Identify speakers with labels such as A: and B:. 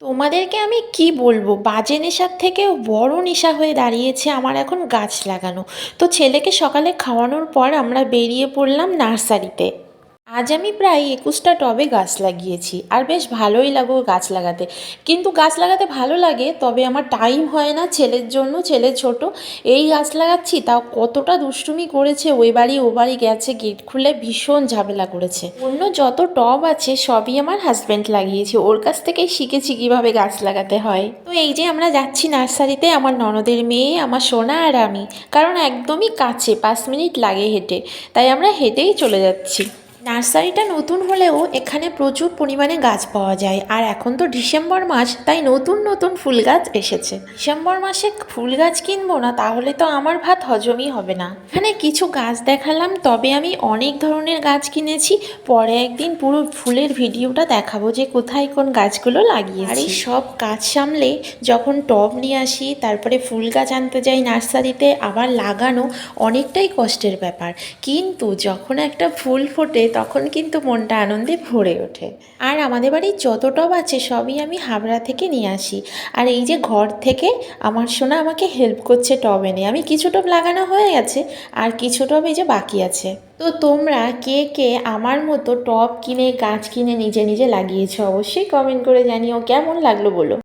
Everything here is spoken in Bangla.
A: তোমাদেরকে আমি কি বলবো, বাজে নেশার থেকেও বড় নেশা হয়ে দাঁড়িয়েছে আমার এখন গাছ লাগানো। তো ছেলেকে সকালে খাওয়ানোর পর আমরা বেরিয়ে পড়লাম নার্সারিতে। আজ আমি প্রায় 21টা টবে গাছ লাগিয়েছি, আর বেশ ভালোই লাগো গাছ লাগাতে। কিন্তু গাছ লাগাতে ভালো লাগে, তবে আমার টাইম হয় না ছেলের জন্য, ছেলে ছোট। এই গাছ লাগাচ্ছি, তাও কতটা দুষ্টুমি করেছে, ওই বাড়ি ও বাড়ি গেছে, গেট খুলে ভীষণ ঝামেলা করেছে। অন্য যত টব আছে সবই আমার হাজব্যান্ড লাগিয়েছে, ওর কাছ থেকেই শিখেছি কীভাবে গাছ লাগাতে হয়। তো এই যে আমরা যাচ্ছি নার্সারিতে, আমার ননদের মেয়ে, আমার সোনা আর আমি। কারণ একদমই কাছে, 5 মিনিট লাগে হেঁটে, তাই আমরা হেঁটেই চলে যাচ্ছি। নার্সারিটা নতুন হলেও এখানে প্রচুর পরিমাণে গাছ পাওয়া যায়, আর এখন তো ডিসেম্বর মাস, তাই নতুন নতুন ফুল গাছ এসেছে। ডিসেম্বর মাসে ফুল গাছ কিনবো না তাহলে তো আমার ভাত হজমই হবে না। এখানে কিছু গাছ দেখালাম, তবে আমি অনেক ধরনের গাছ কিনেছি। পরে একদিন পুরো ফুলের ভিডিওটা দেখাবো যে কোথায় কোন গাছগুলো লাগিয়েছি। আর এই সব কাজ সামলে যখন টব নিয়ে আসি, তারপরে ফুল গাছ আনতে যাই নার্সারিতে, আবার লাগানো অনেকটাই কষ্টের ব্যাপার। কিন্তু যখন একটা ফুল ফোটে তখন কিন্তু মনটা আনন্দে ভরে ওঠে। আর আমাদের বাড়ির যত টব আছে সবই আমি হাবড়া থেকে নিয়ে আসি। আর এই যে ঘর থেকে আমার সোনা আমাকে হেল্প করছে টব এনে। আমি কিছু টব লাগানো হয়ে গেছে, আর কিছু টব এই যে বাকি আছে। তো তোমরা কে কে আমার মতো টব কিনে গাছ কিনে নিজে নিজে লাগিয়েছো, অবশ্যই কমেন্ট করে জানিও কেমন লাগলো বলো।